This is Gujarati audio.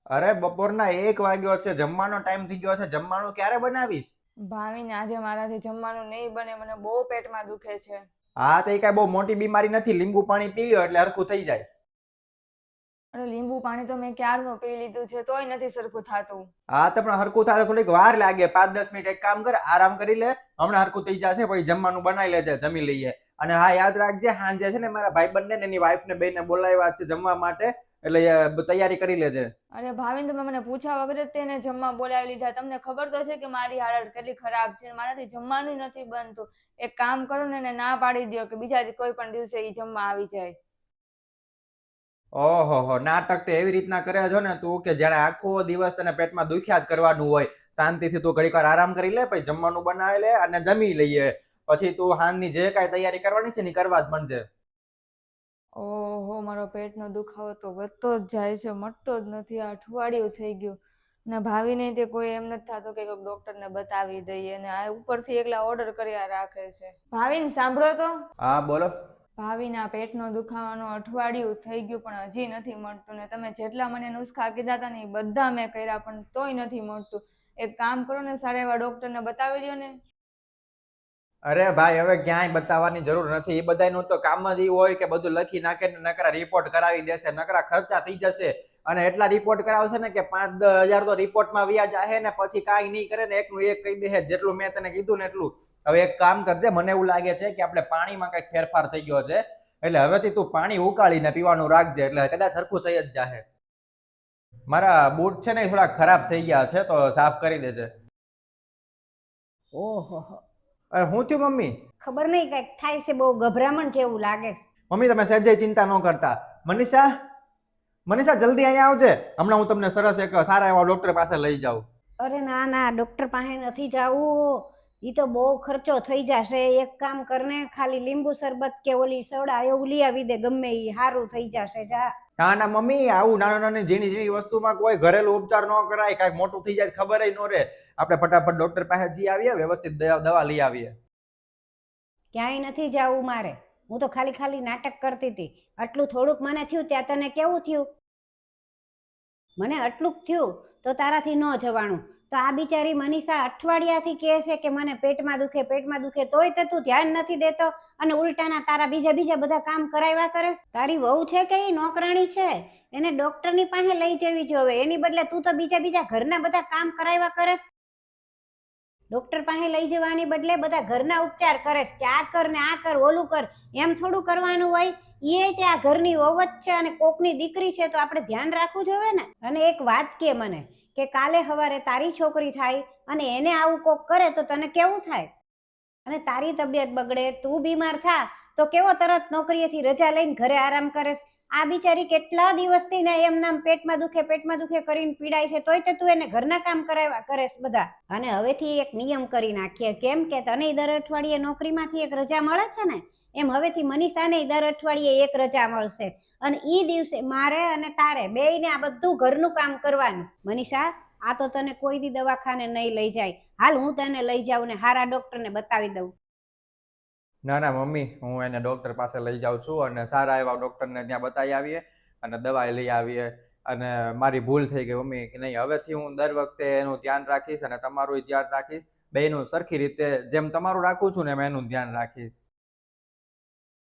અરે બપોરના 1 વાગ્યો છે, જમવાનો ટાઈમ થઈ ગયો છે. જમવાનું ક્યારે બનાવીશ? ભાવિને આજે મારાથી જમવાનું નહીં બને, મને બહુ પેટમાં દુખે છે. હા તો એ કઈ બહુ મોટી બીમારી નથી, લીંબુ પાણી પી લ્યો એટલે હરખું થઈ જાય. અરે લીંબુ પાણી તો મેં ક્યારનું પી લીધું છે તોય નથી સરખું થતું. હા તો પણ હરખું થાય થોડીક વાર લાગે, 5-10 મિનિટ એક કામ કર, આરામ કરી લે, હમણાં હરખું થઈ જશે. પછી જમવાનું બનાવી લેજે, જમી લઈએ. અને હા યાદ રાખજે, સાંજે છે ને મારા ભાઈબંધને ને એની વાઈફ ને બેને બોલાવ્યા છે જમવા માટે, એટલે તૈયારી કરી લેજે. અરે ભાવિન, તમે મને પૂછ્યા વગર જ તેને જમવા બોલાવી લીધા. તમને ખબર તો છે કે મારી હાલત કેટલી ખરાબ છે, મારાથી જમવાનું નથી બનતું. એક કામ કરો ને એને ના પાડી દો કે બીજા કોઈ પણ દિવસે એ જમવા આવી જાય. ઓહો, નાટક તો એવી રીતના કરે છો ને તું કે જાણે આખો દિવસ તને પેટમાં દુખ્યા જ કરવાનું હોય. શાંતિથી તું ઘડીક વાર આરામ કરી લે, પછી જમવાનું બનાવી લે અને જમી લઈએ. પછી તું હાંજની જે કાંઈ તૈયારી કરવાની છે ને કરવા જ માંડજે. ઓહો, મારો પેટનો દુખાવો તો વધતો જ જાય છે, મટતો જ નથી. આ અઠવાડિયું થઈ ગયું ને ભાવિને તે કોઈ એમ નથી થતું કે ડોક્ટરને બતાવી દઈએ, અને આ ઉપરથી એકલા ઓર્ડર કર્યા રાખે છે. ભાવિન સાંભળો તો. હા બોલો. ભાવિના પેટનો દુખાવાનો અઠવાડિયું થઈ ગયું પણ હજી નથી મળતું, ને તમે જેટલા મને નુસ્ખા કીધા હતા ને એ બધા મેં કર્યા પણ તોય નથી મળતું. એક કામ કરો ને, સારા એવા ડોક્ટરને બતાવી દો ને. અરે ભાઈ, હવે ક્યાંય બતાવવાની જરૂર નથી. એ બધાનું તો કામ જ એવું હોય કે બધું લખી નાખે ને નકરા રિપોર્ટ કરાવી દેશે, નકરા ખર્ચા થઈ જશે. અને એટલા રિપોર્ટ કરાવશે ને કે 5-10 હજાર તો રિપોર્ટમાં વ્યાજ જાહે ને પછી કાંઈ નહીં કરે ને એકનું એક કહી દે. જેટલું મેં તને કીધું ને એટલું. હવે એક કામ કરજે, મને એવું લાગે છે કે આપણે પાણીમાં કંઈક ફેરફાર થઈ ગયો છે, એટલે હવેથી તું પાણી ઉકાળીને પીવાનું રાખજે, એટલે કદાચ સરખું થઈ જ જાહે. મારા બૂટ છે ને થોડા ખરાબ થઈ ગયા છે, તો સાફ કરી દેજે. ઓહો. અરે હું થયું મમ્મી? ખબર નહીં, કઈક થાય છે, બહુ ગભરામણ જેવું લાગે છે. મમ્મી તમે સહેજે ચિંતા ન કરતા. મનીષા, મનીષા જલ્દી અહીંયા આવજે, હમણાં હું તમને સરસ એક સારા એવા ડોક્ટર પાસે લઈ જાઉં. અરે ના ના, ડોક્ટર પાસે નથી જવું. ઈ તો બહુ ખર્ચો થઈ જશે. એક કામ કરને, ખાલી લીંબુ શરબત કે ઓલી સોડા એવું લઈ આવી દે, ગમે ઈ સારું થઈ જશે. જા. ના ના મમ્મી, આવું નાની નાની ઝીણી ઝીણી વસ્તુમાં કોઈ ઘરેલું ઉપચાર ન કરાય. કાંઈક મોટું થઈ જાય ખબર ન રહે. આપણે ફટાફટ ડોક્ટર પાસે જઈ આવીએ, વ્યવસ્થિત દવા લઈ આવીએ. ક્યાંય નથી જવું મારે. હું તો ખાલી ખાલી નાટક કરતી હતી. આટલું થોડુંક મને થયું, ત્યાં તને કેવું થયું? મને આટલું થયું તો તારાથી ન જવાનું. તો આ બિચારી મનીષા અઠવાડિયાથી કહે છે કે મને પેટમાં દુખે, તોય તે તું ધ્યાન નથી દેતો અને ઉલટાના તારા બીજા બધા કામ કરાવ્યા કરે. તારી વહુ છે કે એ નોકરાણી છે? એને ડોક્ટરની પાસે લઈ જવી જોવે, એની બદલે તું તો બીજા ઘરના બધા કામ કરાવ્યા કરે. ડોક્ટર પાસે લઈ જવાની બદલે બધા ઘરના ઉપચાર કરે કે આ કર ને આ કર, ઓલું કર. એમ થોડું કરવાનું હોય. એ તે આ ઘરની વહુ છે અને કોકની દીકરી છે, તો આપણે ધ્યાન રાખવું જોઈએ ને. અને એક વાત કે મને, કે કાલે સવારે તારી છોકરી થાય અને એને આવું કોક કરે તો તને કેવું થાય? અને તારી તબિયત બગડે, તું બીમાર થા તો કેવો તરત નોકરીએથી રજા લઈને ઘરે આરામ કરે. આ બિચારી કેટલા દિવસથી ને એમ નામ પેટમાં દુખે કરીને પીડાય છે, તોય તે તું એને ઘરના કામ કરાવ્યા કરેશ બધા. અને હવેથી એક નિયમ કરી નાખીએ, કેમ કે તને દર અઠવાડિયે નોકરીમાંથી એક રજા મળે છે ને, એમ હવેથી મનીષાને દર અઠવાડિયે એક રજા મળશે. અને ઈ દિવસે મારે અને તારે બેયને આ બધું ઘરનું કામ કરવાનું. મનીષા, આ તો તને કોઈ દી દવાખાને નહીં લઈ જાય. હાલ હું તને લઈ જાઉં ને હારા ડોક્ટરને બતાવી દઉં. ના ના મમ્મી, હું એને ડોક્ટર પાસે લઈ જાઉં છું અને સારા એવા ડોક્ટરને ત્યાં બતાવી આવીએ અને દવા લઈ આવીએ. અને મારી ભૂલ થઈ ગઈ મમ્મી, કે નહીં હવેથી હું દર વખતે એનું ધ્યાન રાખીશ અને તમારું ધ્યાન રાખીશ. બેયનું સરખી રીતે જેમ તમારું રાખું છું ને એમ એનું ધ્યાન રાખીશ.